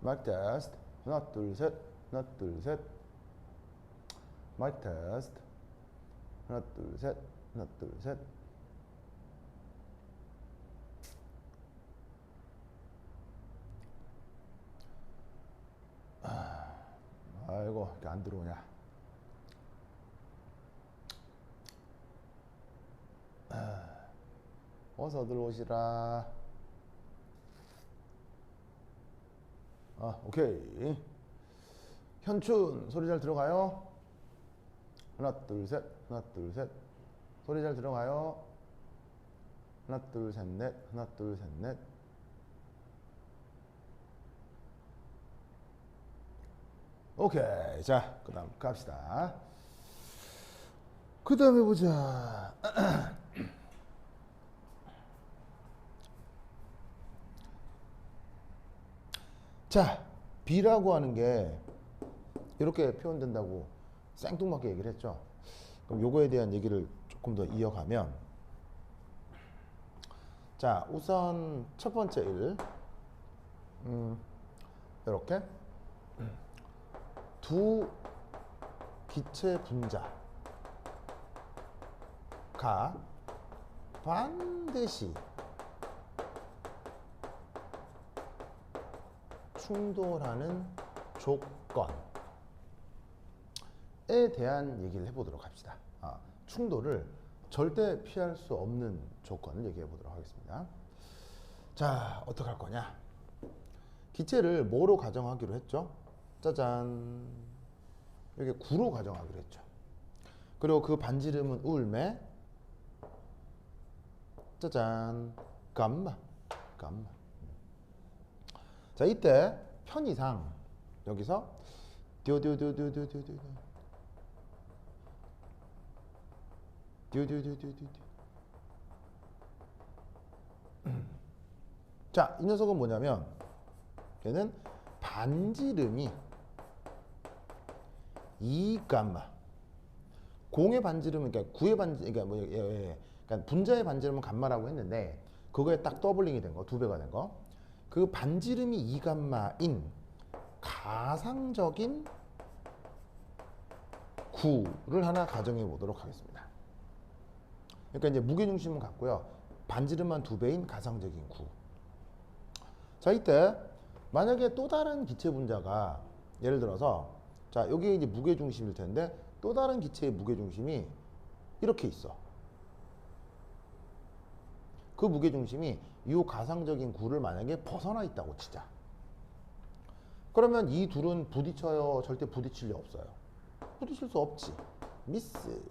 마이크 테스트. 하나, 둘, 셋. 하나, 둘, 셋. 마이크 테스트. 하나, 둘, 셋. 하나, 둘, 셋. 아이고, 이렇게 안 들어오냐. 어서 들어오시라. 오케이. 현춘, 소리 잘 들어가요? 하나, 둘, 셋. 하나, 둘, 셋. 소리 잘 들어가요? 하나, 둘, 셋, 넷. 하나, 둘, 셋, 넷. 오케이. 자, 그 다음 갑시다. 그 다음에 보자. 자, B라고 하는 게 이렇게 표현된다고 생뚱맞게 얘기를 했죠. 그럼 요거에 대한 얘기를 조금 더 이어가면, 자, 우선 첫 번째 일, 이렇게 두 기체 분자가 반드시 충돌하는 조건에 대한 얘기를 해보도록 합시다. 충돌을 절대 피할 수 없는 조건을 얘기해 보도록 하겠습니다. 자, 어떻게 할 거냐? 기체를 뭐로 가정하기로 했죠? 짜잔, 이렇게 구로 가정하기로 했죠. 그리고 그 반지름은 울매, 짜잔, 감마. 자, 이때 편의상 여기서 자, 이 녀석은 뭐냐면 얘는 반지름이 2감마, 공의 반지름은, 그러니까 구의 반지, 그러니까 그러니까 분자의 반지름은 감마라고 했는데 그거에 딱 더블링이 된 거, 2배가 된 거. 그 반지름이 2감마인 가상적인 구를 하나 가정해 보도록 하겠습니다. 그러니까 이제 무게중심은 같고요. 반지름만 2배인 가상적인 구. 자, 이때 만약에 또 다른 기체 분자가, 예를 들어서, 자, 여기 이제 무게중심일 텐데 또 다른 기체의 무게중심이 이렇게 있어. 그 무게중심이 이 가상적인 구를 만약에 벗어나 있다고 치자. 그러면 이 둘은 부딪혀요? 절대 부딪힐 리 없어요? 부딪힐 수 없지. 미스.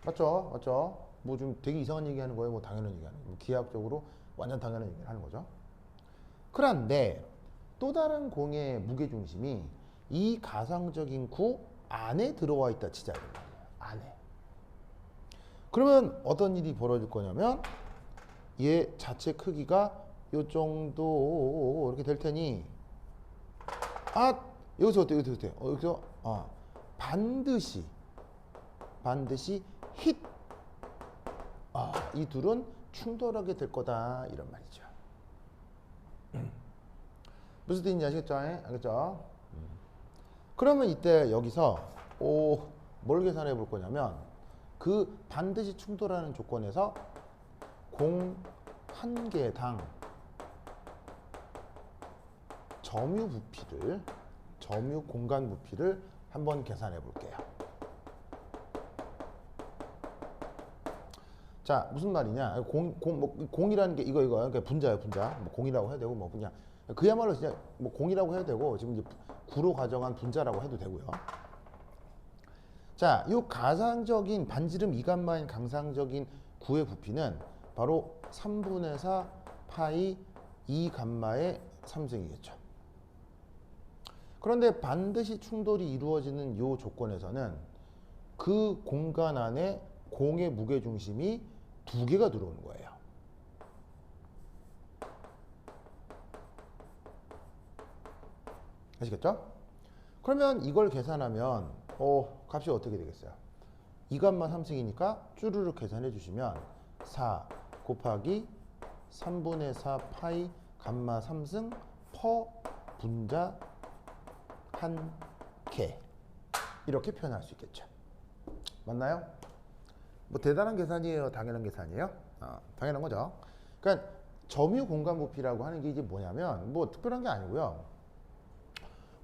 맞죠? 맞죠? 뭐 좀 되게 이상한 얘기 하는 거예요? 뭐 당연한 얘기 하는 거예요? 기하학적으로 완전 당연한 얘기를 하는 거죠. 그런데 또 다른 공의 무게중심이 이 가상적인 구 안에 들어와 있다 치자. 안에. 그러면 어떤 일이 벌어질 거냐면 얘 자체 크기가 요 정도 이렇게 될 테니, 여기서 어때? 여기서 반드시 힛, 이 둘은 충돌하게 될 거다, 이런 말이죠. 무슨 뜻인지 아시겠죠? 알겠죠? 그러면 이때 여기서 뭘 계산해 볼 거냐면, 그 반드시 충돌하는 조건에서 공 한 개당 점유 공간 부피를 한번 계산해 볼게요. 자, 무슨 말이냐? 공이라는 게 이거 그러니까 분자예요, 분자. 뭐 공이라고 해야 되고, 뭐 그냥 그야말로 진짜 뭐 공이라고 해야 되고, 지금 이제 구로 가정한 분자라고 해도 되고요. 자, 이 가상적인 반지름 2감마인 가상적인 구의 부피는 바로 3분의 4 파이 2감마의 3승이겠죠. 그런데 반드시 충돌이 이루어지는 이 조건에서는 그 공간 안에 공의 무게중심이 2개가 들어오는 거예요. 아시겠죠? 그러면 이걸 계산하면 값이 어떻게 되겠어요? 2감마 3승이니까 쭈르륵 계산해 주시면 4 곱하기 3분의 4 파이 감마 3승 퍼 분자 한 개 이렇게 표현할 수 있겠죠. 맞나요? 뭐 대단한 계산이에요? 당연한 계산이에요? 당연한 거죠. 그러니까 점유 공간 부피라고 하는 게 이제 뭐냐면 뭐 특별한 게 아니고요.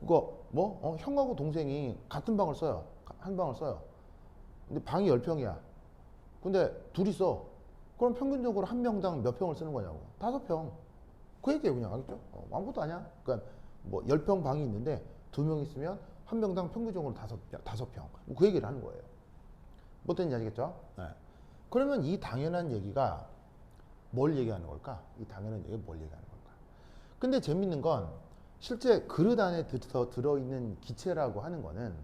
그거 뭐 형하고 동생이 같은 방을 써요. 한 방을 써요. 근데 방이 10평이야. 근데 둘이 써. 그럼 평균적으로 한 명당 몇 평을 쓰는 거냐고. 5평. 그 얘기예요, 그냥. 알겠죠? 아무것도 아니야. 그러니까 뭐 10평 방이 있는데 2명 있으면 한 명당 평균적으로 5평. 뭐 그 얘기를 하는 거예요. 뭐 뜻인지 아시겠죠? 네. 그러면 이 당연한 얘기가 뭘 얘기하는 걸까? 이 당연한 얘기가 뭘 얘기하는 걸까? 근데 재밌는 건 실제 그릇 안에 들어있는 기체라고 하는 거는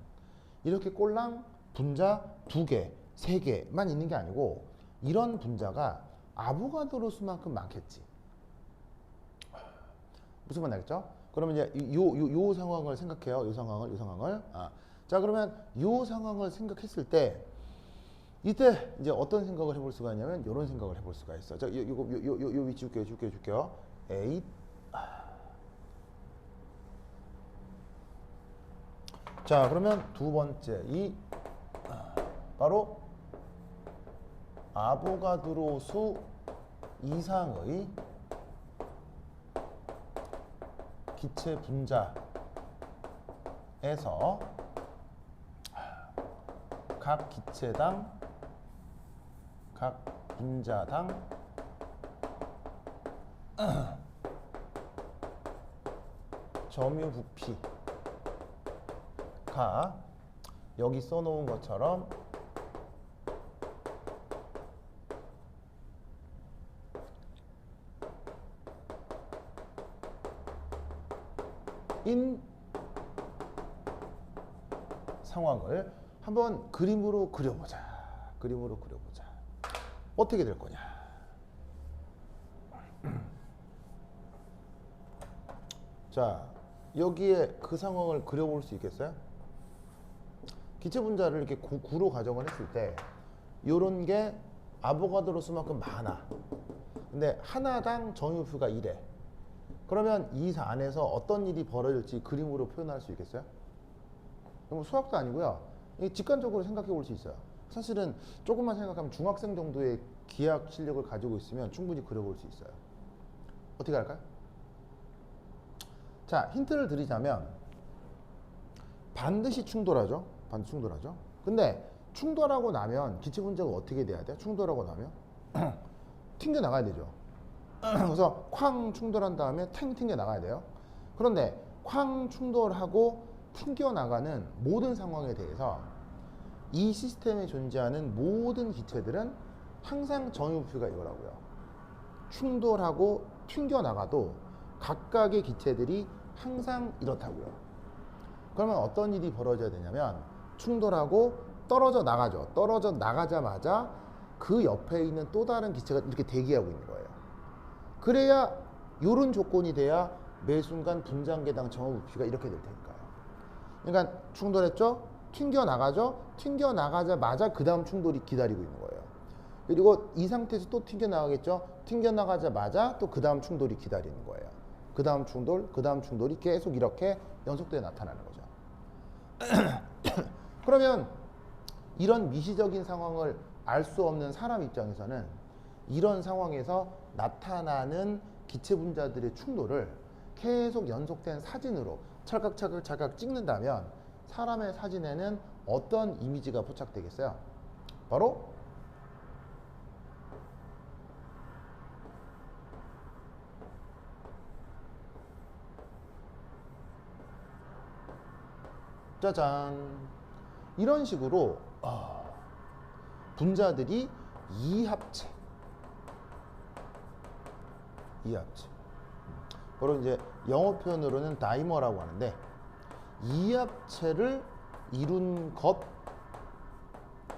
이렇게 꼴랑 분자 2개, 3개만 있는 게 아니고 이런 분자가 아보가드로 수만큼 많겠지. 무슨 말 알겠죠? 그러면 이제 요 상황을 생각해요. 요 상황을. 자, 그러면 요 상황을 생각했을 때 이때 이제 어떤 생각을 해볼 수가 있냐면 이런 생각을 해볼 수가 있어. 자, 요 위치 줄게요. A. 자, 그러면 두 번째 이 바로 아보가드로 수 이상의 기체 분자에서 각 기체당 각 분자당 점유 부피가 여기 써놓은 것처럼 인 상황을 한번 그림으로 그려보자. 어떻게 될 거냐? 자, 여기에 그 상황을 그려볼 수 있겠어요? 기체 분자를 이렇게 구로 가정을 했을 때 요런 게 아보가드로 수만큼 많아. 근데 하나당 점유수가 1에. 그러면 이 안에서 어떤 일이 벌어질지 그림으로 표현할 수 있겠어요? 뭐 수학도 아니고요. 직관적으로 생각해 볼 수 있어요. 사실은 조금만 생각하면 중학생 정도의 기하 실력을 가지고 있으면 충분히 그려볼 수 있어요. 어떻게 할까요? 자, 힌트를 드리자면 반드시 충돌하죠. 근데 충돌하고 나면 기체 분자가 어떻게 돼야 돼? 충돌하고 나면 튕겨 나가야 되죠. 그래서 쾅 충돌한 다음에 탱 튕겨 나가야 돼요. 그런데 쾅 충돌하고 튕겨 나가는 모든 상황에 대해서 이 시스템에 존재하는 모든 기체들은 항상 점유부피가 이거라고요. 충돌하고 튕겨 나가도 각각의 기체들이 항상 이렇다고요. 그러면 어떤 일이 벌어져야 되냐면 충돌하고 떨어져 나가죠. 떨어져 나가자마자 그 옆에 있는 또 다른 기체가 이렇게 대기하고 있는 거예요. 그래야 요런 조건이 돼야 매 순간 분자계당 점유부피가 이렇게 될 테니까요. 그러니까 충돌했죠? 튕겨 나가죠? 튕겨 나가자마자 그 다음 충돌이 기다리고 있는 거예요. 그리고 이 상태에서 또 튕겨 나가겠죠? 튕겨 나가자마자 또 그 다음 충돌이 기다리는 거예요. 그 다음 충돌이 계속 이렇게 연속되어 나타나는 거죠. 그러면 이런 미시적인 상황을 알 수 없는 사람 입장에서는 이런 상황에서 나타나는 기체 분자들의 충돌을 계속 연속된 사진으로 찰칵 찍는다면 사람의 사진에는 어떤 이미지가 포착되겠어요? 바로 짜잔, 이런 식으로 분자들이 이합체 바로 이제 영어 표현으로는 다이머라고 하는데 이합체를 이룬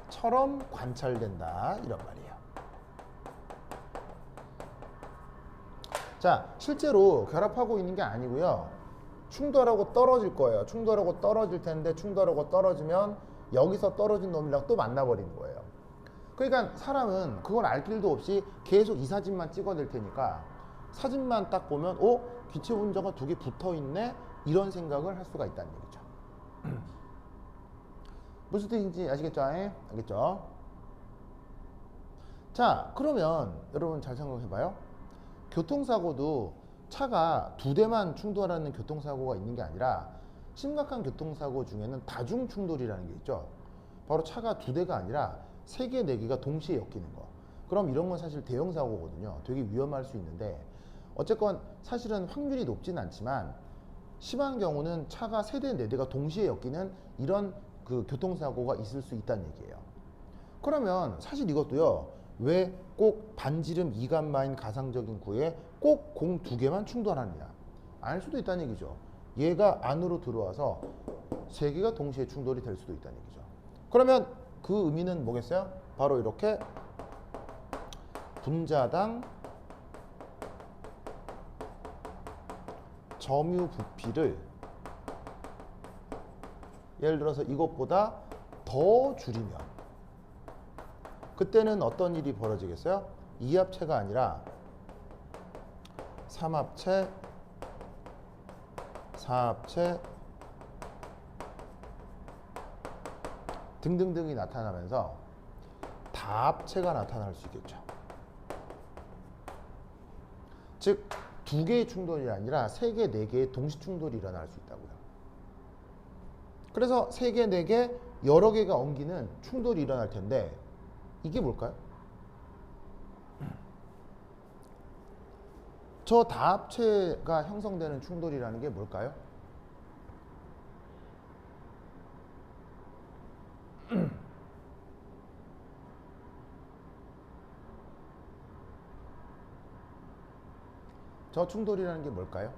것처럼 관찰된다 이런 말이에요. 자, 실제로 결합하고 있는 게 아니고요. 충돌하고 떨어질 거예요. 충돌하고 떨어질 텐데 충돌하고 떨어지면 여기서 떨어진 놈이랑 또 만나버리는 거예요. 그러니까 사람은 그걸 알 길도 없이 계속 이 사진만 찍어낼 테니까 사진만 딱 보면 기체 분자가 두 개 붙어 있네 이런 생각을 할 수가 있다는 얘기죠. 무슨 뜻인지 아시겠죠? 알겠죠? 자, 그러면 여러분 잘 생각해봐요. 교통사고도 차가 두 대만 충돌하는 교통사고가 있는 게 아니라 심각한 교통사고 중에는 다중 충돌이라는 게 있죠. 바로 차가 두 대가 아니라 세 개, 네 개가 동시에 엮이는 거. 그럼 이런 건 사실 대형 사고거든요. 되게 위험할 수 있는데 어쨌건 사실은 확률이 높진 않지만 심한 경우는 차가 세 대, 네 대가 동시에 엮이는 이런 그 교통사고가 있을 수 있다는 얘기예요. 그러면 사실 이것도요. 왜 꼭 반지름 이감마인 가상적인 구에 꼭 공 두 개만 충돌하느냐? 알 수도 있다는 얘기죠. 얘가 안으로 들어와서 세 개가 동시에 충돌이 될 수도 있다는 얘기죠. 그러면 그 의미는 뭐겠어요? 바로 이렇게 분자당 점유 부피를 예를 들어서 이것보다 더 줄이면 그때는 어떤 일이 벌어지겠어요? 2합체가 아니라 3합체, 4합체 등등등이 나타나면서 다합체가 나타날 수 있겠죠. 즉, 두 개의 충돌이 아니라 세 개, 네 개의 동시 충돌이 일어날 수 있다고요. 그래서 세 개, 네 개, 여러 개가 엉기는 충돌이 일어날 텐데 이게 뭘까요? 저 다합체가 형성되는 충돌이라는 게 뭘까요? 저 충돌이라는 게 뭘까요?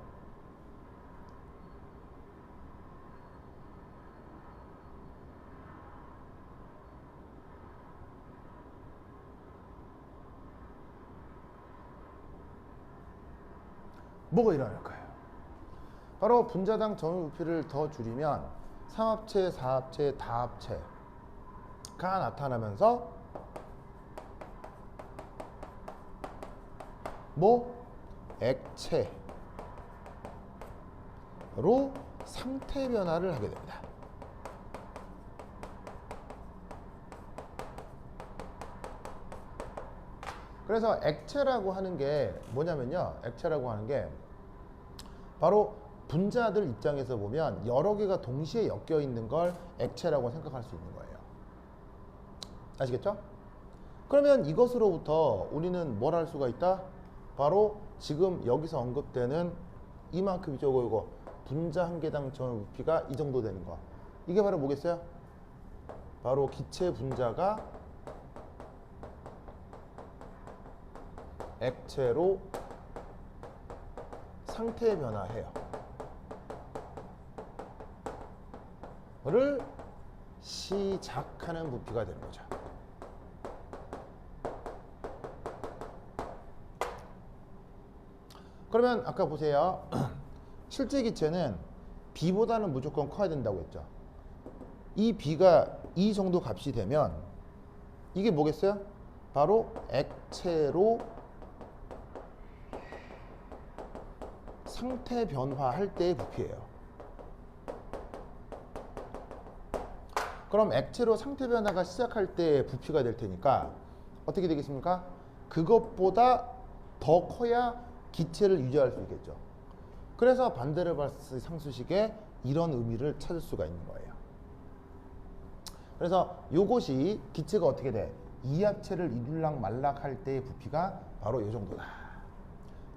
뭐가 일어날까요? 바로 분자당 점유 부피를 더 줄이면 3합체, 4합체, 다합체가 나타나면서 액체로 상태 변화를 하게 됩니다. 그래서 액체라고 하는 게 뭐냐면요. 액체라고 하는 게 바로 분자들 입장에서 보면 여러 개가 동시에 엮여 있는 걸 액체라고 생각할 수 있는 거예요. 아시겠죠? 그러면 이것으로부터 우리는 뭘 할 수가 있다? 바로 지금 여기서 언급되는 이만큼이죠. 이거 분자 한 개당 점유 부피가 이 정도 되는 거. 이게 바로 뭐겠어요? 바로 기체 분자가 액체로 상태 변화해요. 를 시작하는 부피가 되는 거죠. 그러면 아까 보세요. 실제 기체는 B보다는 무조건 커야 된다고 했죠. 이 B가 이 정도 값이 되면 이게 뭐겠어요? 바로 액체로 상태 변화할 때의 부피예요. 그럼 액체로 상태 변화가 시작할 때 부피가 될 테니까 어떻게 되겠습니까? 그것보다 더 커야 기체를 유지할 수 있겠죠. 그래서 반데르발스 상수식에 이런 의미를 찾을 수가 있는 거예요. 그래서 이것이 기체가 어떻게 돼? 이합체를 이룰락 말락 할 때의 부피가 바로 이 정도다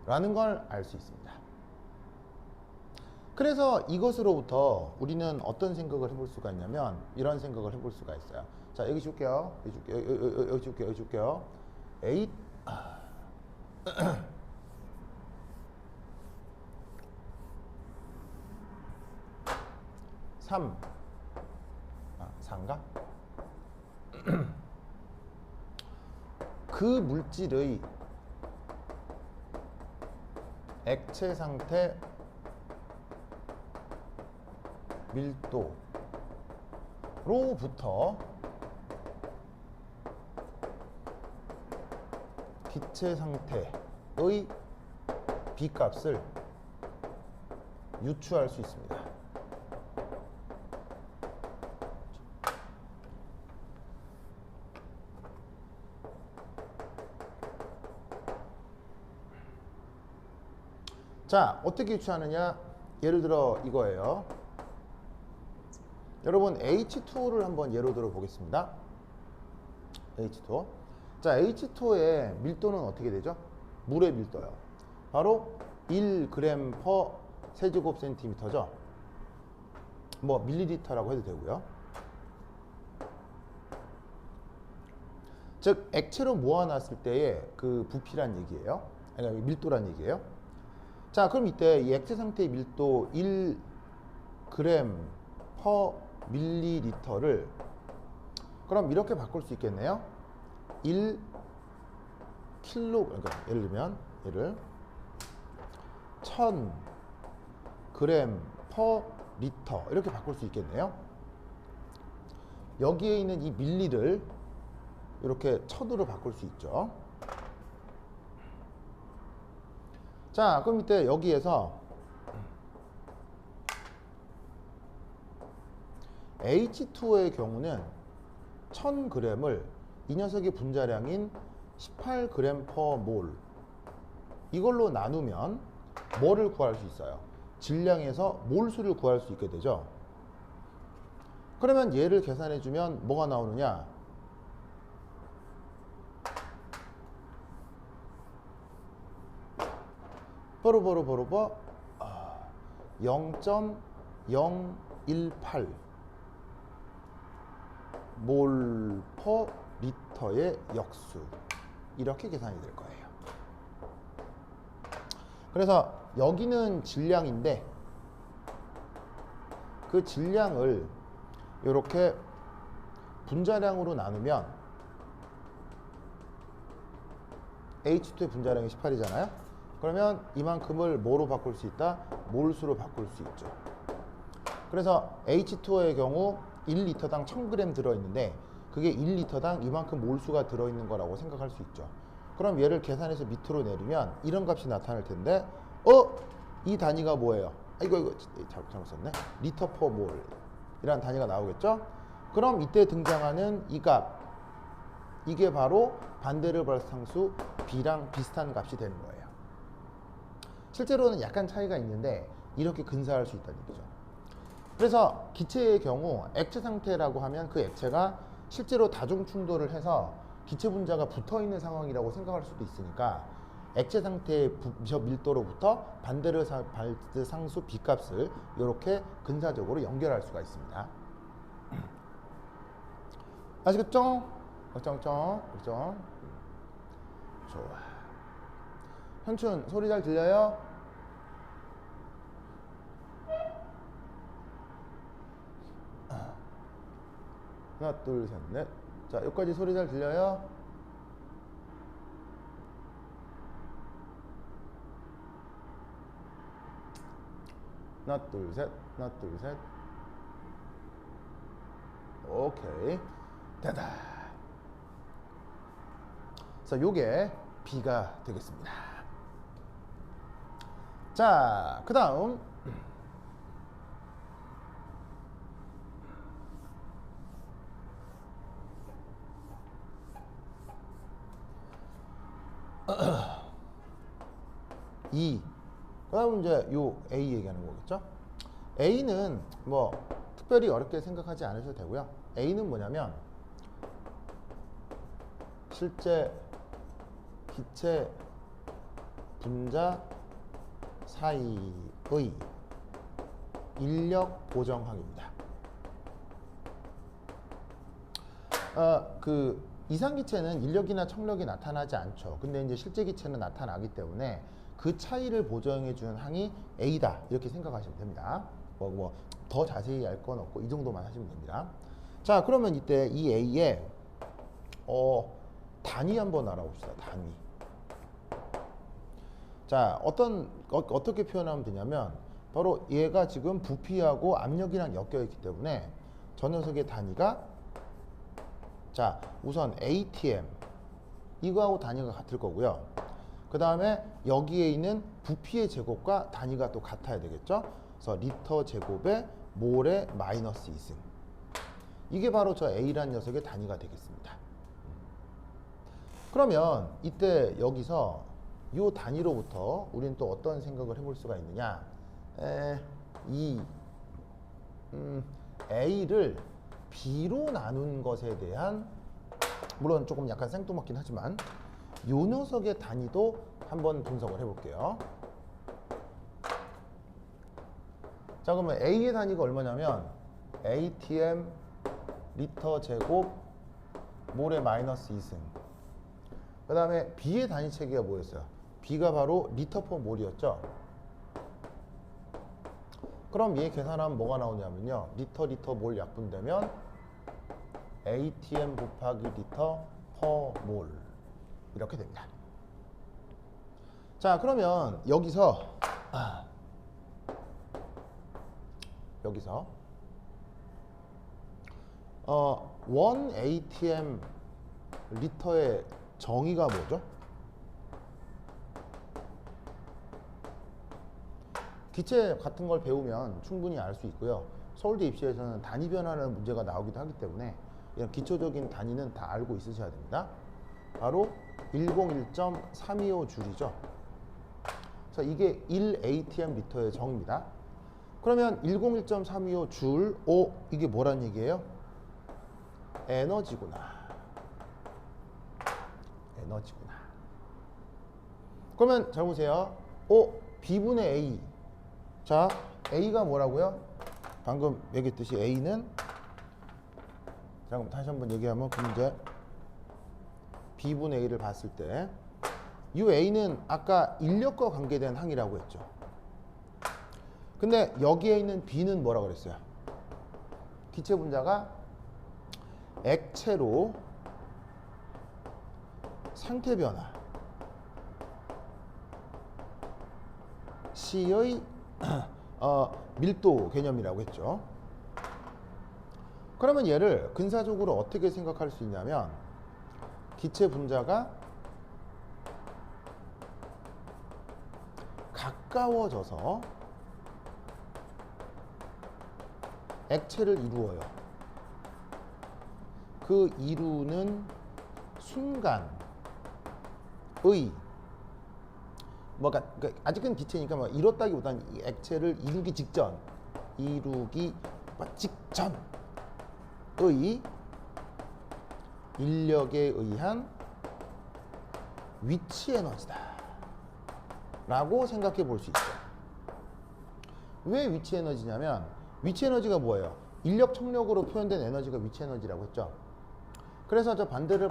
라는 걸 알 수 있습니다. 그래서 이것으로부터 우리는 어떤 생각을 해볼 수가 있냐면 이런 생각을 해볼 수가 있어요. 자, 여기 줄게요. 여기 줄게요. 8 3 4인가? 그 물질의 액체 상태 밀도로부터 기체 상태의 B 값을 유추할 수 있습니다. 자, 어떻게 유추하느냐? 예를 들어 이거예요. 여러분 H2O를 한번 예로 들어 보겠습니다. H2O. 자, H2O의 밀도는 어떻게 되죠? 물의 밀도요. 바로 1g per 세제곱센티미터죠. 뭐 밀리리터라고 해도 되고요. 즉 액체로 모아놨을 때의 그 부피란 얘기예요. 아니 밀도란 얘기예요. 자, 그럼 이때 이 액체 상태의 밀도 1g per 밀리리터를 그럼 이렇게 바꿀 수 있겠네요. 1 킬로, 그러니까 예를 들면 얘를 1000g per 리터 이렇게 바꿀 수 있겠네요. 여기에 있는 이 밀리를 이렇게 1000으로 바꿀 수 있죠. 자, 그럼 이때 여기에서 H2O의 경우는 1000g을 이 녀석의 분자량인 18g per 몰 이걸로 나누면 뭐를 구할 수 있어요? 질량에서 몰수를 구할 수 있게 되죠. 그러면 얘를 계산해 주면 뭐가 나오느냐? 버르버르버르버 0.018 몰 퍼 리터의 역수 이렇게 계산이 될 거예요. 그래서 여기는 질량인데 그 질량을 이렇게 분자량으로 나누면 H2의 분자량이 18이잖아요. 그러면 이만큼을 뭐로 바꿀 수 있다? 몰수로 바꿀 수 있죠. 그래서 H2O의 경우 1리터당 1000g 들어있는데 그게 1리터당 이만큼 몰수가 들어있는 거라고 생각할 수 있죠. 그럼 얘를 계산해서 밑으로 내리면 이런 값이 나타날 텐데 이 단위가 뭐예요? 이거 잘못 썼네. 리터 퍼 몰 이라는 단위가 나오겠죠? 그럼 이때 등장하는 이 값 이게 바로 반데르발스 상수 B랑 비슷한 값이 되는 거예요. 실제로는 약간 차이가 있는데 이렇게 근사할 수 있다는 얘기죠. 그래서 기체의 경우 액체 상태라고 하면 그 액체가 실제로 다중 충돌을 해서 기체 분자가 붙어 있는 상황이라고 생각할 수도 있으니까 액체 상태의 밀도로부터 반데르발스 상수 B 값을 이렇게 근사적으로 연결할 수가 있습니다. 아시겠죠? 그렇죠? 좋아. 현춘 소리 잘 들려요? 하나 둘 셋 넷. 자, 여기까지 소리 잘 들려요? 하나 둘 셋. 오케이, 됐다. 자, 요게 B가 되겠습니다. 자, 그 다음 그 다음 이제 요 A 얘기하는 거겠죠. A는 뭐 특별히 어렵게 생각하지 않으셔도 되고요. A는 뭐냐면 실제 기체 분자 사이의 인력 보정항입니다. 그 이상기체는 인력이나 청력이 나타나지 않죠. 근데 이제 실제 기체는 나타나기 때문에 그 차이를 보정해 주는 항이 A다 이렇게 생각하시면 됩니다. 뭐 더 자세히 알 건 없고 이 정도만 하시면 됩니다. 자, 그러면 이때 이 A의 단위 한번 알아봅시다. 단위. 자, 어떻게 표현하면 되냐면 바로 얘가 지금 부피하고 압력이랑 엮여 있기 때문에 저 녀석의 단위가 자, 우선 ATM 이거하고 단위가 같을 거고요. 그 다음에 여기에 있는 부피의 제곱과 단위가 또 같아야 되겠죠. 그래서 리터 제곱에 몰에 마이너스 2승. 이게 바로 저 A라는 녀석의 단위가 되겠습니다. 그러면 이때 여기서 이 단위로부터 우리는 또 어떤 생각을 해볼 수가 있느냐. 이 A를 B로 나눈 것에 대한, 물론 조금 약간 생뚱맞긴 하지만 이 녀석의 단위도 한번 분석을 해볼게요. 자, 그러면 A의 단위가 얼마냐면 ATM 리터 제곱 몰에 마이너스 2승. 그 다음에 B의 단위 체계가 뭐였어요? B가 바로 리터 퍼 몰이었죠. 그럼 얘 계산하면 뭐가 나오냐면요, 리터 몰 약분되면 ATM 곱하기 리터 퍼 몰 이렇게 됩니다. 자, 그러면 여기서 원 ATM 리터의 정의가 뭐죠? 기체 같은 걸 배우면 충분히 알 수 있고요. 서울대 입시에서는 단위 변화라는 문제가 나오기도 하기 때문에 이런 기초적인 단위는 다 알고 있으셔야 됩니다. 바로 101.325 줄이죠. 그래서 이게 1 ATM 리터의 정입니다. 그러면 101.325 줄, 이게 뭐란 얘기예요? 에너지구나. 그러면 잘 보세요. B분의 A. 자, A가 뭐라고요? 방금 얘기했듯이 A는, 자, 그럼 다시 한번 얘기하면 그 문제 B분의 A를 봤을 때 이 A는 아까 인력과 관계된 항이라고 했죠. 근데 여기에 있는 B는 뭐라 그랬어요? 기체 분자가 액체로 상태 변화 시의 밀도 개념이라고 했죠. 그러면 얘를 근사적으로 어떻게 생각할 수 있냐면, 기체 분자가 가까워져서 액체를 이루어요. 그 이루는 순간의 그러니까 아직은 기체니까 이뤘다기보다는 이 액체를 이루기 직전의 인력에 의한 위치 에너지다 라고 생각해 볼 수 있어요. 왜 위치 에너지냐면, 위치 에너지가 뭐예요? 인력 청력으로 표현된 에너지가 위치 에너지라고 했죠. 그래서 저 반대를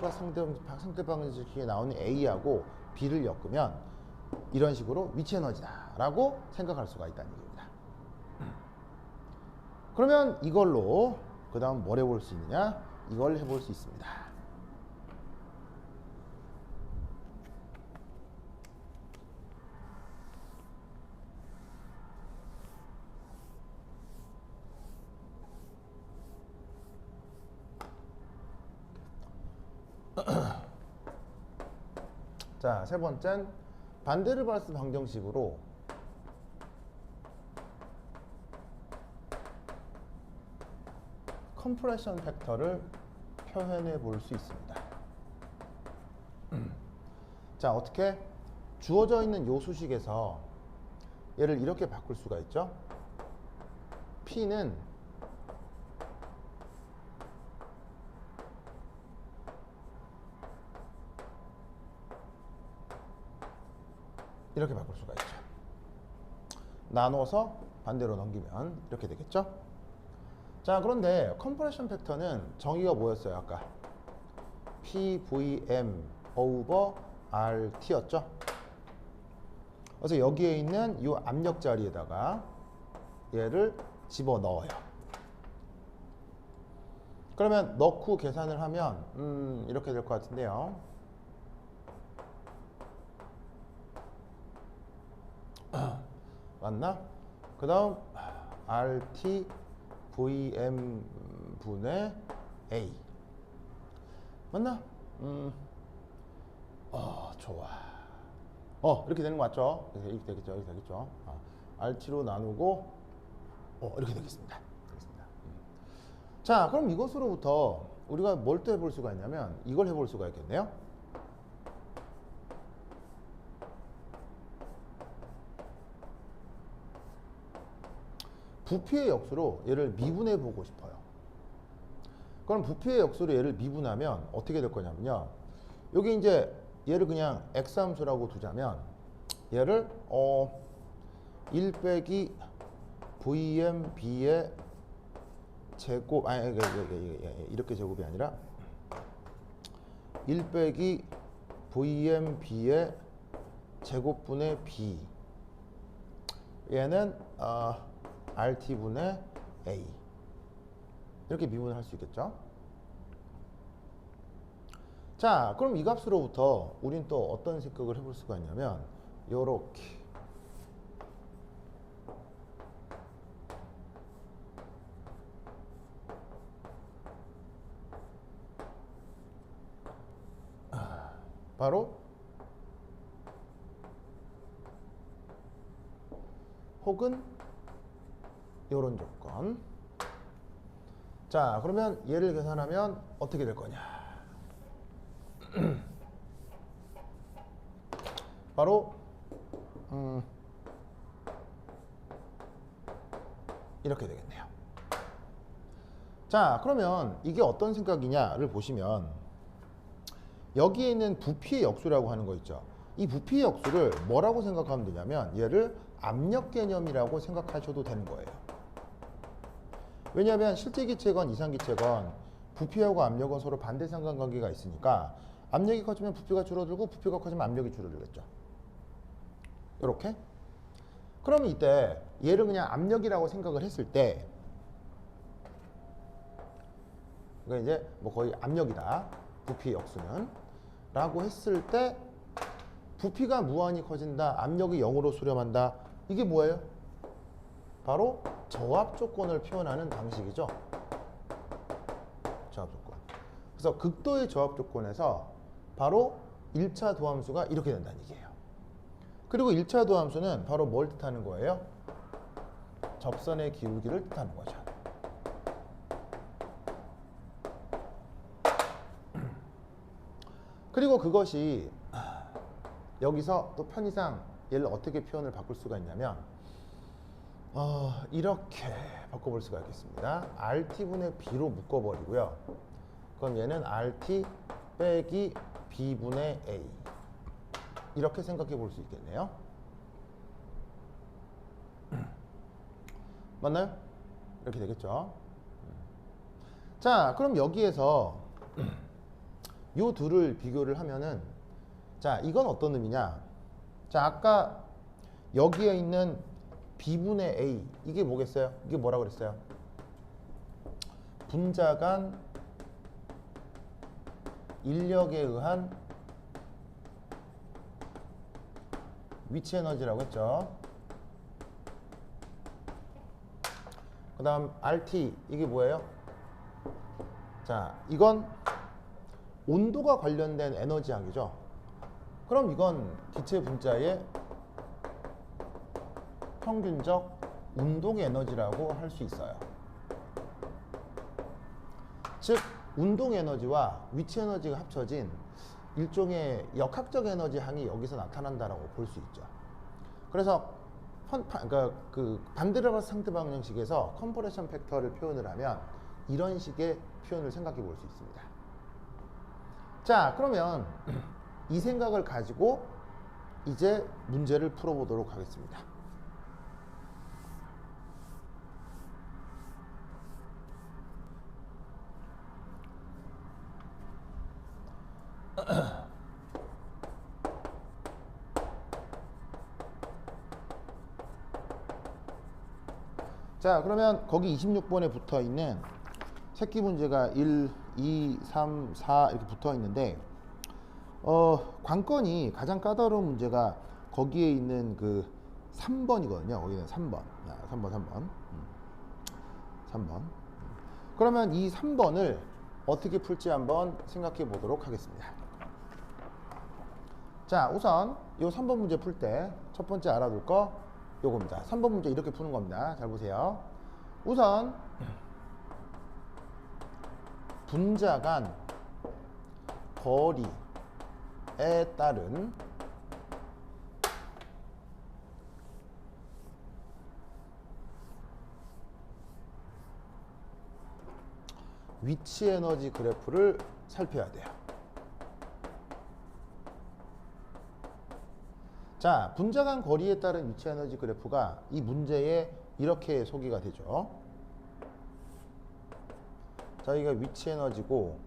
상대방식에 나오는 A하고 B를 엮으면 이런 식으로 위치 에너지다 라고 생각할 수가 있다는 얘기입니다. 그러면 이걸로 그 다음 뭘 해볼 수 있느냐? 이걸 해볼 수 있습니다. 자, 세 번째는 반데르발스 방정식으로 컴프레션 팩터를 표현해 볼 수 있습니다. 자, 어떻게? 주어져 있는 요 수식에서 얘를 이렇게 바꿀 수가 있죠. P는 이렇게 바꿀 수가 있죠. 나눠서 반대로 넘기면 이렇게 되겠죠. 자, 그런데 컴프레션 팩터는 정의가 뭐였어요? 아까 PVM over RT였죠. 그래서 여기에 있는 이 압력 자리에다가 얘를 집어넣어요. 그러면 넣고 계산을 하면 이렇게 될 것 같은데요. 맞나? 그 다음 RT VM 분의 A 맞나? 좋아. 이렇게 되는 거 맞죠? 이렇게 되겠죠? 이렇게 되겠죠? RT로 나누고 이렇게 되겠습니다. 자, 그럼 이것으로부터 우리가 뭘 또 해볼 수가 있냐면 이걸 해볼 수가 있겠네요. 부피의 역수로 얘를 미분해 보고 싶어요. 그럼 부피의 역수로 얘를 미분하면 어떻게 될 거냐면요. 여기 이제 얘를 그냥 x함수라고 두자면 얘를 1 빼기 vmb의 제곱 이렇게 제곱이 아니라 1 빼기 vmb의 제곱분의 b 얘는 rt분의 a 이렇게 미분을 할 수 있겠죠. 자, 그럼 이 값으로부터 우린 또 어떤 생각을 해볼 수가 있냐면 요렇게 바로 혹은 요런 조건. 자, 그러면 얘를 계산하면 어떻게 될 거냐. 바로 이렇게 되겠네요. 자, 그러면 이게 어떤 생각이냐를 보시면 여기에 있는 부피의 역수라고 하는 거 있죠. 이 부피의 역수를 뭐라고 생각하면 되냐면 얘를 압력 개념이라고 생각하셔도 되는 거예요. 왜냐하면 실제 기체건 이상 기체건 부피하고 압력은 서로 반대 상관관계가 있으니까 압력이 커지면 부피가 줄어들고 부피가 커지면 압력이 줄어들겠죠. 이렇게. 그러면 이때 얘를 그냥 압력이라고 생각을 했을 때 그러니까 이제 뭐 거의 압력이다. 부피의 역수는 라고 했을 때 부피가 무한히 커진다. 압력이 0으로 수렴한다. 이게 뭐예요? 바로 저압 조건을 표현하는 방식이죠. 저압 조건. 그래서 극도의 저압 조건에서 바로 1차 도함수가 이렇게 된다는 얘기예요. 그리고 1차 도함수는 바로 뭘 뜻하는 거예요? 접선의 기울기를 뜻하는 거죠. 그리고 그것이 여기서 또 편의상 얘를 어떻게 표현을 바꿀 수가 있냐면 이렇게 바꿔볼 수가 있겠습니다. RT분의 B로 묶어버리고요. 그럼 얘는 RT 빼기 B분의 A 이렇게 생각해 볼 수 있겠네요. 맞나요? 이렇게 되겠죠. 자, 그럼 여기에서 요 둘을 비교를 하면은 자, 이건 어떤 의미냐? 자, 아까 여기에 있는 B분의 A 이게 뭐겠어요? 이게 뭐라 그랬어요? 분자 간 인력에 의한 위치 에너지라고 했죠. 그 다음 RT 이게 뭐예요? 자, 이건 온도가 관련된 에너지학이죠. 그럼 이건 기체 분자의 평균적 운동 에너지라고 할 수 있어요. 즉 운동 에너지와 위치 에너지가 합쳐진 일종의 역학적 에너지 항이 여기서 나타난다라고 볼 수 있죠. 그래서 그러니까 그 반대로 봐서 상대방 형식에서 컴프레션 팩터를 표현을 하면 이런 식의 표현을 생각해 볼 수 있습니다. 자, 그러면 이 생각을 가지고 이제 문제를 풀어보도록 하겠습니다. 자, 그러면 거기 26번에 붙어 있는 새끼 문제가 1, 2, 3, 4 이렇게 붙어 있는데 관건이 가장 까다로운 문제가 거기에 있는 그 3번이거든요. 거기는 3번. 3번. 그러면 이 3번을 어떻게 풀지 한번 생각해 보도록 하겠습니다. 자, 우선 요 3번 문제 풀 때 첫 번째 알아둘 거 요겁니다. 3번 문제 이렇게 푸는 겁니다. 잘 보세요. 우선 분자 간 거리에 따른 위치 에너지 그래프를 살펴야 돼요. 자, 분자 간 거리에 따른 위치 에너지 그래프가 이 문제에 이렇게 소개가 되죠. 자, 이게 위치 에너지고,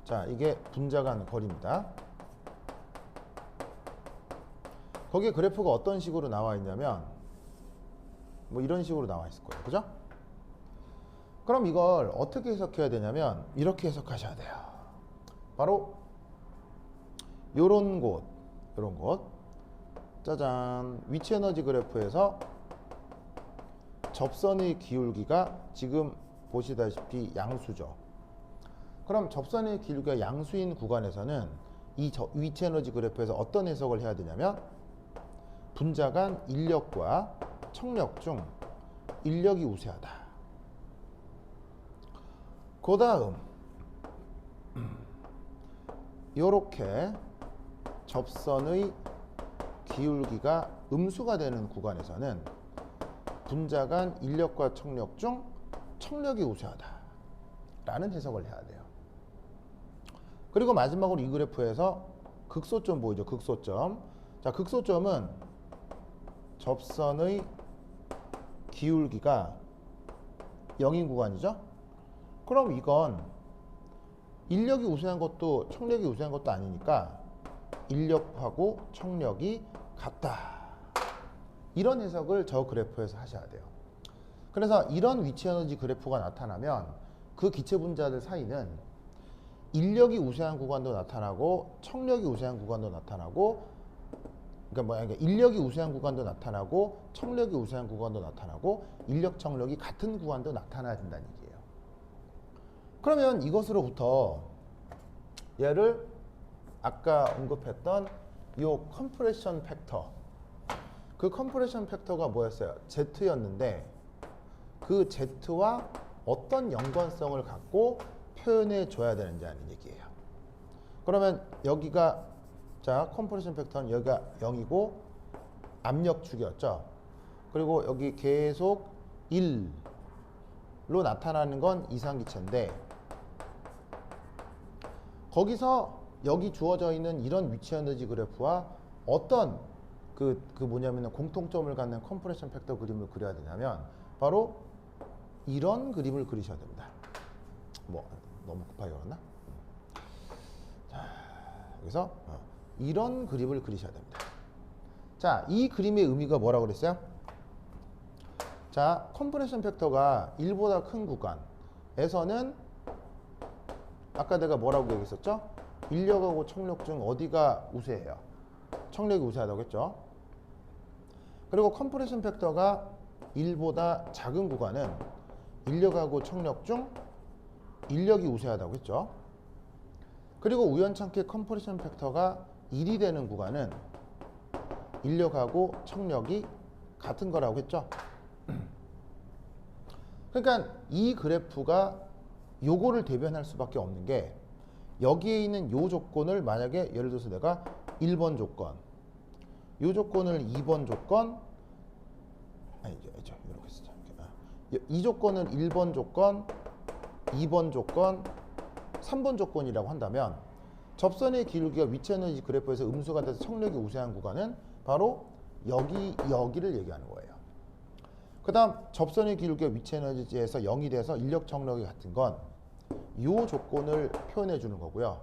자, 이게 분자 간 거리입니다. 거기에 그래프가 어떤 식으로 나와 있냐면 뭐 이런 식으로 나와 있을 거예요. 그죠? 그럼 이걸 어떻게 해석해야 되냐면 이렇게 해석하셔야 돼요. 바로 요런 곳, 요런 곳. 짜잔. 위치 에너지 그래프에서 접선의 기울기가 지금 보시다시피 양수죠. 그럼 접선의 기울기가 양수인 구간에서는 이 위치 에너지 그래프에서 어떤 해석을 해야 되냐면 분자 간 인력과 청력 중 인력이 우세하다. 그 다음 요렇게 접선의 기울기가 음수가 되는 구간에서는 분자 간 인력과 청력 중 청력이 우세하다 라는 해석을 해야 돼요. 그리고 마지막으로 이 그래프에서 극소점 보이죠? 극소점. 자, 극소점은 접선의 기울기가 0인 구간이죠? 그럼 이건 인력이 우세한 것도 청력이 우세한 것도 아니니까 인력하고 청력이 같다. 이런 해석을 저 그래프에서 하셔야 돼요. 그래서 이런 위치 에너지 그래프가 나타나면 그 기체 분자들 사이는 인력이 우세한 구간도 나타나고 청력이 우세한 구간도 나타나고, 그러니까 인력이 우세한 구간도 나타나고 청력이 우세한 구간도 나타나고 인력 청력이 같은 구간도 나타나야 된다는 얘기예요. 그러면 이것으로부터 얘를 아까 언급했던 요 컴프레션 팩터, 그 컴프레션 팩터가 뭐였어요? Z였는데 그 Z와 어떤 연관성을 갖고 표현해 줘야 되는지 하는 얘기예요. 그러면 여기가, 자, 컴프레션 팩터는 여기가 0이고 압력축이었죠. 그리고 여기 계속 1로 나타나는 건 이상기체인데, 거기서 여기 주어져 있는 이런 위치 에너지 그래프와 어떤 뭐냐면 공통점을 갖는 컴프레션 팩터 그림을 그려야 되냐면 바로 이런 그림을 그리셔야 됩니다. 뭐 너무 급하게 그렸나? 자, 여기서 이런 그림을 그리셔야 됩니다. 자, 이 그림의 의미가 뭐라고 그랬어요? 자, 컴프레션 팩터가 1보다 큰 구간에서는 아까 내가 뭐라고 얘기했었죠? 인력하고 청력 중 어디가 우세해요? 청력이 우세하다고 했죠. 그리고 컴프레션 팩터가 1보다 작은 구간은 인력하고 청력 중 인력이 우세하다고 했죠. 그리고 우연찮게 컴프레션 팩터가 1이 되는 구간은 인력하고 청력이 같은 거라고 했죠. 그러니까 이 그래프가 요거를 대변할 수밖에 없는 게, 여기에 있는 요 조건을 만약에 예를 들어서 내가 1번 조건, 요 조건을 2번 조건, 이렇게 쓰자. 이 조건을 1번 조건, 2번 조건, 3번 조건이라고 한다면 접선의 기울기가 위치 에너지 그래프에서 음수가 돼서 청력이 우세한 구간은 바로 여기를 얘기하는 거예요. 그 다음 접선의 기울기가 위치 에너지에서 0이 돼서 인력 청력이 같은 건 이 조건을 표현해 주는 거고요.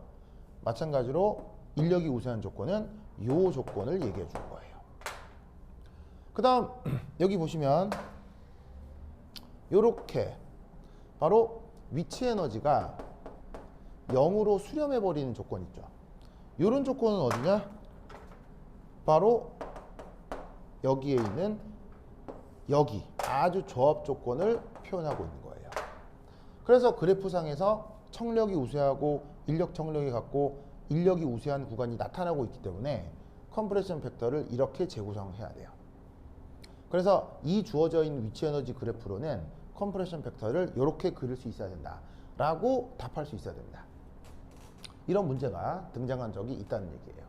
마찬가지로 인력이 우세한 조건은 이 조건을 얘기해 주는 거예요. 그 다음 여기 보시면 요렇게 바로 위치 에너지가 0으로 수렴해 버리는 조건 있죠. 요런 조건은 어디냐? 바로 여기에 있는 여기 아주 조합 조건을 표현하고 있는 거예요. 그래서 그래프상에서 청력이 우세하고 인력 청력이 같고 인력이 우세한 구간이 나타나고 있기 때문에 컴프레션 팩터를 이렇게 재구성해야 돼요. 그래서 이 주어져 있는 위치 에너지 그래프로는 컴프레션 팩터를 이렇게 그릴 수 있어야 된다 라고 답할 수 있어야 됩니다. 이런 문제가 등장한 적이 있다는 얘기예요.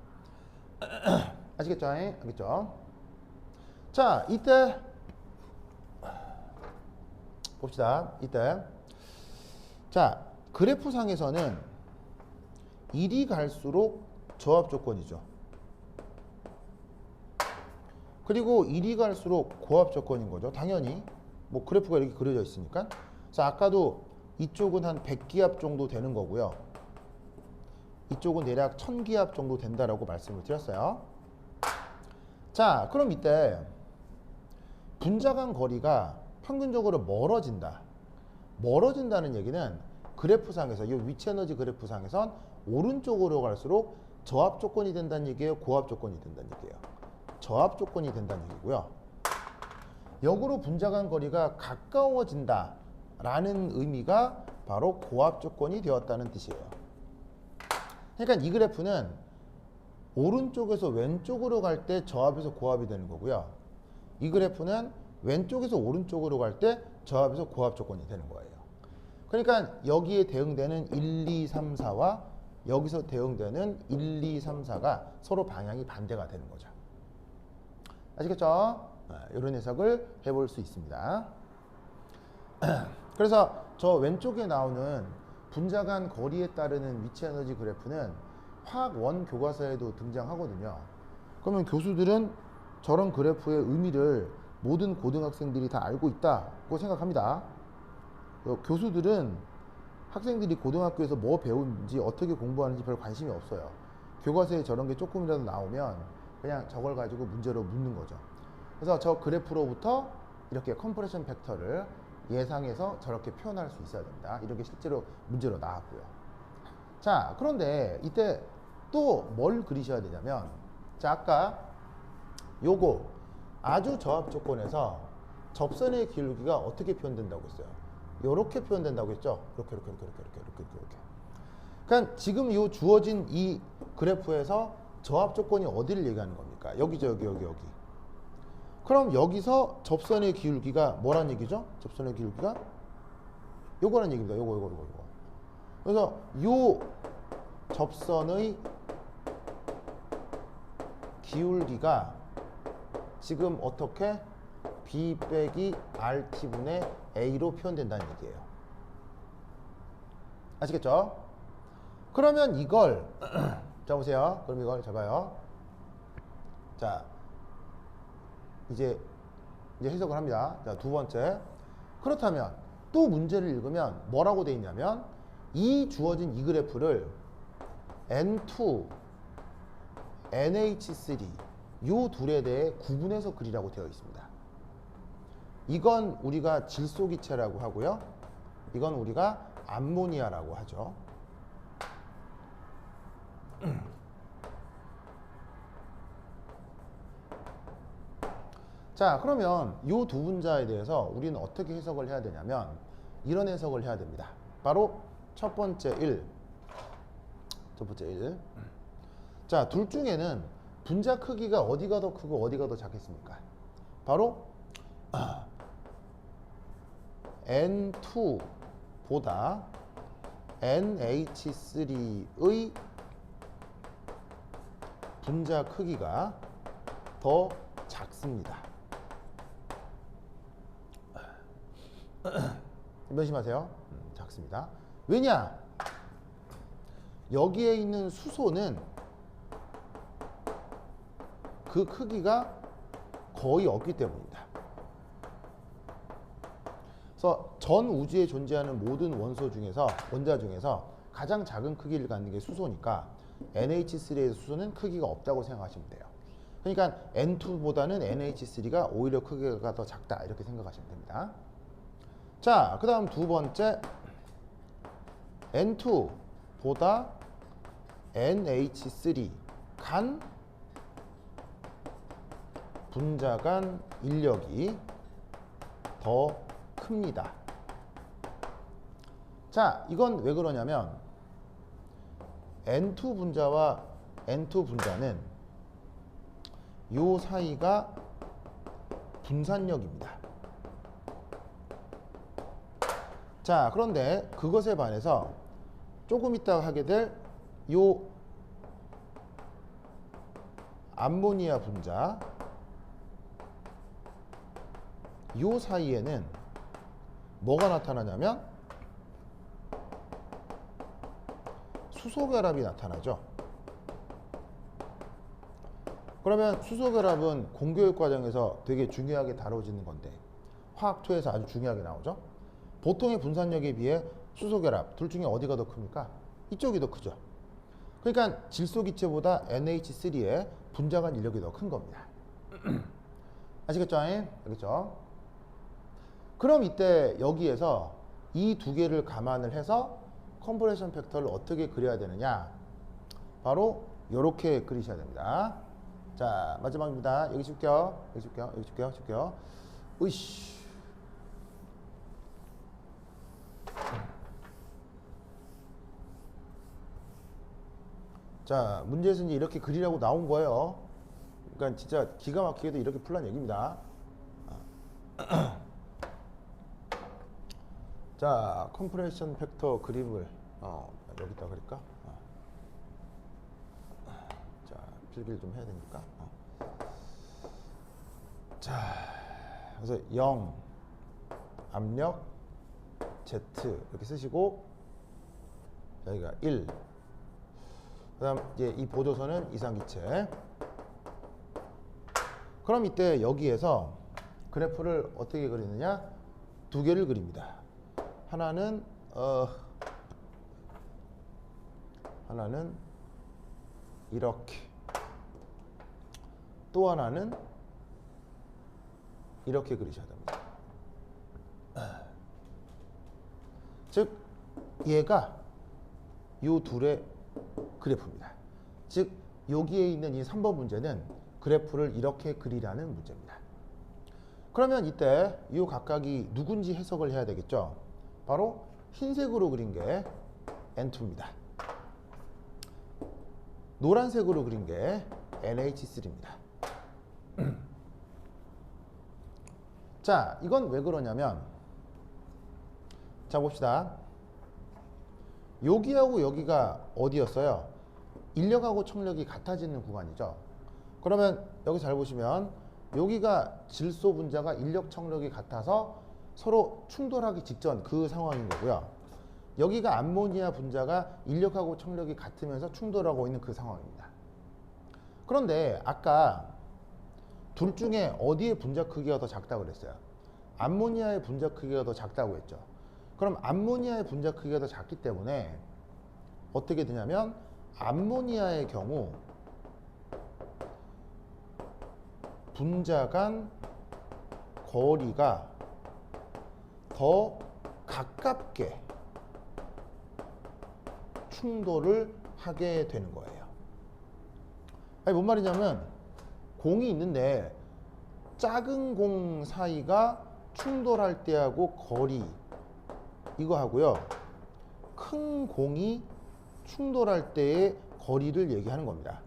아시겠죠? 알겠죠? 자, 이때 봅시다. 이때 자, 그래프상에서는 이리 갈수록 저압 조건이죠. 그리고 이리 갈수록 고압 조건인 거죠. 당연히 뭐 그래프가 이렇게 그려져 있으니까. 자, 아까도 이쪽은 한 100기압 정도 되는 거고요. 이쪽은 대략 1000기압 정도 된다라고 말씀을 드렸어요. 자, 그럼 이때 분자 간 거리가 평균적으로 멀어진다. 멀어진다는 얘기는 그래프상에서 이 위치 에너지 그래프상에선 오른쪽으로 갈수록 저압 조건이 된다는 얘기예요, 고압 조건이 된다는 얘기예요. 저압 조건이 된다는 얘기고요. 역으로 분자 간 거리가 가까워진다 라는 의미가 바로 고압 조건이 되었다는 뜻이에요. 그러니까 이 그래프는 오른쪽에서 왼쪽으로 갈 때 저압에서 고압이 되는 거고요. 이 그래프는 왼쪽에서 오른쪽으로 갈 때 저압에서 고압 조건이 되는 거예요. 그러니까 여기에 대응되는 1, 2, 3, 4와 여기서 대응되는 1, 2, 3, 4가 서로 방향이 반대가 되는 거죠. 아시겠죠? 이런 해석을 해볼 수 있습니다. 그래서 저 왼쪽에 나오는 분자 간 거리에 따르는 위치 에너지 그래프는 화학 원 교과서에도 등장하거든요. 그러면 교수들은 저런 그래프의 의미를 모든 고등학생들이 다 알고 있다고 생각합니다. 교수들은 학생들이 고등학교에서 뭐 배우는지 어떻게 공부하는지 별 관심이 없어요. 교과서에 저런 게 조금이라도 나오면 그냥 저걸 가지고 문제로 묻는 거죠. 그래서 저 그래프로부터 이렇게 컴프레션 팩터를 예상해서 저렇게 표현할 수 있어야 됩니다. 이렇게 실제로 문제로 나왔고요. 자, 그런데 이때 또 뭘 그리셔야 되냐면, 자, 아까 요거 아주 저압 조건에서 접선의 기울기가 어떻게 표현된다고 했어요? 이렇게 표현된다고 했죠? 이렇게. 그러니까 지금 이 주어진 이 그래프에서 저압 조건이 어디를 얘기하는 겁니까? 여기죠, 여기. 그럼 여기서 접선의 기울기가 뭐란 얘기죠? 접선의 기울기가 요거란 얘기입니다. 요거. 그래서 요 접선의 기울기가 지금 어떻게 B 빼기 RT분의 A로 표현된다는 얘기예요. 아시겠죠? 그러면 이걸 자 보세요. 그럼 이걸 잘 봐요. 자, 이제 해석을 합니다. 자, 두 번째. 그렇다면 또 문제를 읽으면 뭐라고 돼 있냐면 이 주어진 이 그래프를 N2, NH3 요 둘에 대해 구분해서 그리라고 되어 있습니다. 이건 우리가 질소기체라고 하고요. 이건 우리가 암모니아라고 하죠. 자, 그러면 이 두 분자에 대해서 우리는 어떻게 해석을 해야 되냐면 이런 해석을 해야 됩니다. 바로 첫 번째 1. 자, 둘 중에는 분자 크기가 어디가 더 크고 어디가 더 작겠습니까? 바로 N2보다 NH3의 분자 크기가 더 작습니다. 명심하세요. 작습니다. 왜냐? 여기에 있는 수소는 그 크기가 거의 없기 때문입니다. 그래서 전 우주에 존재하는 모든 원소 중에서 원자 중에서 가장 작은 크기를 갖는 게 수소니까 NH3의 수소는 크기가 없다고 생각하시면 돼요. 그러니까 N2보다는 NH3가 오히려 크기가 더 작다 이렇게 생각하시면 됩니다. 자, 그 다음 두 번째 N2보다 NH3 간 분자 간 인력이 더 큽니다. 자, 이건 왜 그러냐면 N2 분자와 N2 분자는 요 사이가 분산력입니다. 자, 그런데 그것에 반해서 조금 이따 하게 될 요 암모니아 분자 요 사이에는 뭐가 나타나냐면 수소결합이 나타나죠. 그러면 수소결합은 공교육 과정에서 되게 중요하게 다뤄지는 건데 화학2에서 아주 중요하게 나오죠. 보통의 분산력에 비해 수소결합 둘 중에 어디가 더 큽니까? 이쪽이 더 크죠. 그러니까 질소기체보다 NH3의 분자간 인력이 더 큰 겁니다. 아시겠죠? 알겠죠? 그럼 이때 여기에서 이 두 개를 감안을 해서 컴프레션 팩터를 어떻게 그려야 되느냐? 바로 이렇게 그리셔야 됩니다. 자, 마지막입니다. 여기 줄게요. 여기 줄게요. 여기 줄게요. 줄게요. 으이씨. 자, 문제에서 이제 이렇게 그리라고 나온 거예요. 그러니까 진짜 기가 막히게도 이렇게 풀란 얘기입니다. 자, 컴프레션 팩터 그림을 여기다 그릴까? 자, 필기를 좀 해야 되니까. 자, 그래서 0 압력 Z 이렇게 쓰시고 여기가 1. 그다음 이제 이 보조선은 이상기체. 그럼 이때 여기에서 그래프를 어떻게 그리느냐? 두 개를 그립니다. 하나는 이렇게, 또 하나는 이렇게 그리셔야 됩니다. 즉 얘가 요 둘의 그래프입니다. 즉 여기에 있는 이 3번 문제는 그래프를 이렇게 그리라는 문제입니다. 그러면 이때 이 각각이 누군지 해석을 해야 되겠죠. 바로 흰색으로 그린 게 N2입니다. 노란색으로 그린 게 NH3입니다. 자, 이건 왜 그러냐면, 자 봅시다. 여기하고 여기가 어디였어요? 인력하고 청력이 같아지는 구간이죠. 그러면 여기 잘 보시면 여기가 질소 분자가 인력 청력이 같아서 서로 충돌하기 직전 그 상황인 거고요. 여기가 암모니아 분자가 인력하고 청력이 같으면서 충돌하고 있는 그 상황입니다. 그런데 아까 둘 중에 어디의 분자 크기가 더 작다고 그랬어요? 암모니아의 분자 크기가 더 작다고 했죠. 그럼 암모니아의 분자 크기가 더 작기 때문에 어떻게 되냐면 암모니아의 경우 분자 간 거리가 더 가깝게 충돌을 하게 되는 거예요. 아니 뭔 말이냐면 공이 있는데 작은 공 사이가 충돌할 때하고 거리 이거 하고요. 큰 공이 충돌할 때의 거리를 얘기하는 겁니다.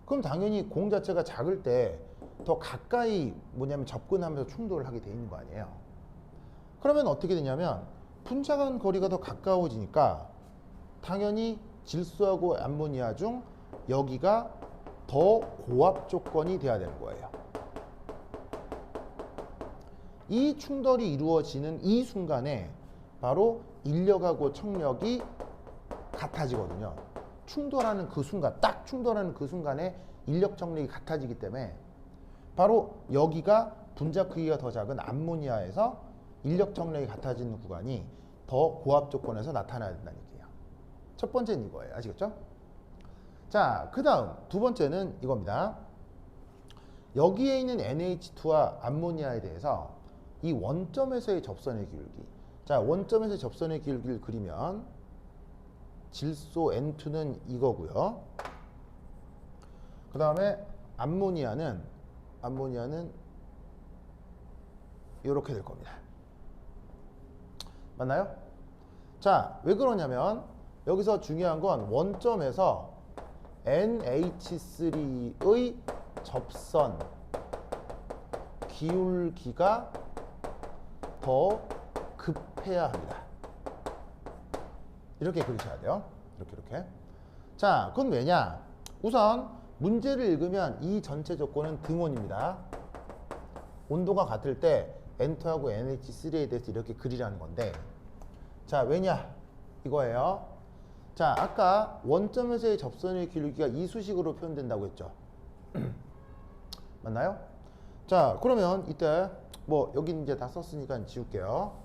그럼 당연히 공 자체가 작을 때 더 가까이 뭐냐면 접근하면서 충돌을 하게 돼 있는 거 아니에요. 그러면 어떻게 되냐면 분자 간 거리가 더 가까워지니까 당연히 질소하고 암모니아 중 여기가 더 고압 조건이 돼야 되는 거예요. 이 충돌이 이루어지는 이 순간에 바로 인력하고 청력이 같아지거든요. 충돌하는 그 순간, 딱 충돌하는 그 순간에 인력 청력이 같아지기 때문에 바로 여기가 분자 크기가 더 작은 암모니아에서 인력 청력이 같아지는 구간이 더 고압 조건에서 나타나야 된다는 얘기예요. 첫 번째는 이거예요. 아시겠죠? 자, 그 다음 두 번째는 이겁니다. 여기에 있는 NH2와 암모니아에 대해서 이 원점에서의 접선의 기울기. 자, 원점에서의 접선의 기울기를 그리면 질소 N2는 이거고요. 그 다음에 암모니아는 이렇게 될 겁니다. 맞나요? 자, 왜 그러냐면 여기서 중요한 건 원점에서 NH3의 접선 기울기가 더 급해야 합니다. 이렇게 그리셔야 돼요. 이렇게. 자, 그건 왜냐? 우선 문제를 읽으면 이 전체 조건은 등온입니다. 온도가 같을 때 N2하고 NH3에 대해서 이렇게 그리라는 건데, 자, 왜냐? 이거예요. 자, 아까 원점에서의 접선의 기울기가 이 수식으로 표현된다고 했죠. 맞나요? 자, 그러면 이때 뭐 여기 이제 다 썼으니까 지울게요.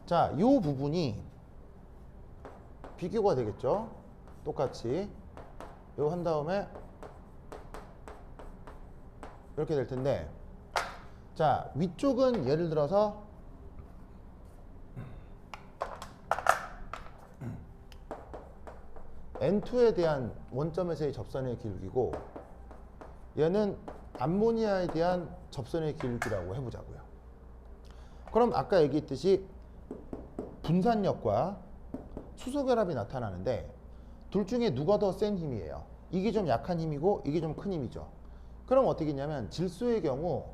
자, 이 부분이 비교가 되겠죠. 똑같이 이거 한 다음에 이렇게 될 텐데, 자, 위쪽은 예를 들어서 N2에 대한 원점에서의 접선의 기울기고, 얘는 암모니아에 대한 접선의 기울기라고 해보자고요. 그럼 아까 얘기했듯이 분산력과 수소결합이 나타나는데 둘 중에 누가 더 센 힘이에요? 이게 좀 약한 힘이고 이게 좀 큰 힘이죠. 그럼 어떻게 했냐면 질소의 경우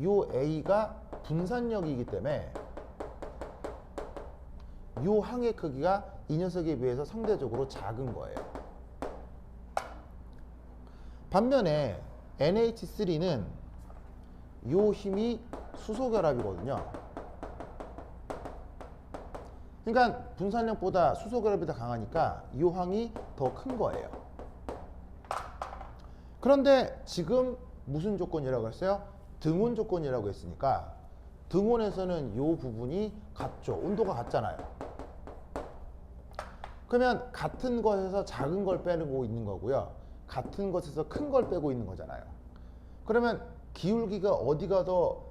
요 A가 분산력이기 때문에 요 항의 크기가 이 녀석에 비해서 상대적으로 작은 거예요. 반면에 NH3는 요 힘이 수소결합이거든요. 그러니까 분산력보다 수소결합이 더 강하니까 요 항이 더 큰 거예요. 그런데 지금 무슨 조건이라고 했어요? 등온 조건이라고 했으니까 등온에서는 요 부분이 같죠. 온도가 같잖아요. 그러면 같은 것에서 작은 걸 빼고 있는 거고요. 같은 것에서 큰 걸 빼고 있는 거잖아요. 그러면 기울기가 어디가 더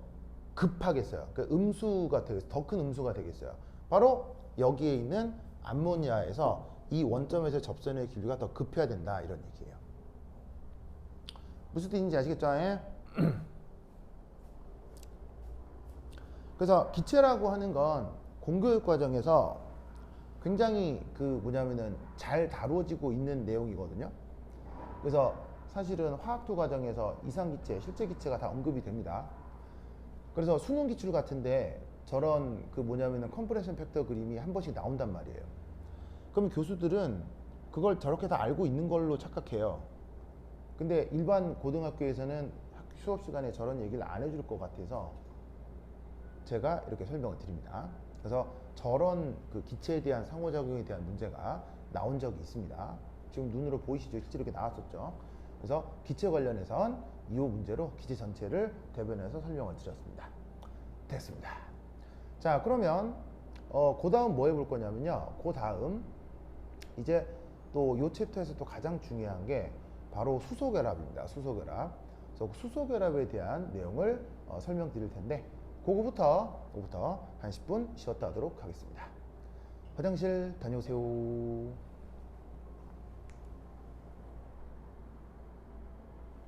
급하겠어요? 그 음수가 되겠어요. 더 큰 음수가 되겠어요. 바로 여기에 있는 암모니아에서 이 원점에서 접선의 기울기가 더 급해야 된다, 이런 얘기예요. 무슨 뜻인지 아시겠죠? 그래서 기체라고 하는 건 공교육 과정에서 굉장히 잘 다루어지고 있는 내용이거든요. 그래서 사실은 화학투 과정에서 이상기체, 실제기체가 다 언급이 됩니다. 그래서 수능 기출 같은데 저런 컴프레션 팩터 그림이 한 번씩 나온단 말이에요. 그럼 교수들은 그걸 저렇게 다 알고 있는 걸로 착각해요. 근데 일반 고등학교에서는 수업 시간에 저런 얘기를 안 해줄 것 같아서 제가 이렇게 설명을 드립니다. 그래서 저런 기체에 대한 상호작용에 대한 문제가 나온 적이 있습니다. 지금 눈으로 보이시죠? 실제로 이렇게 나왔었죠. 그래서 기체 관련해선 이 문제로 기체 전체를 대변해서 설명을 드렸습니다. 됐습니다. 자, 그러면 그 다음 뭐 해볼 거냐면요. 그 다음 이제 또 이 챕터에서 또 가장 중요한 게 바로 수소결합입니다. 수소결합. 그래서 수소결합에 대한 내용을 설명드릴 텐데 그거부터 한 10분 쉬었다 하도록 하겠습니다. 화장실 다녀오세요.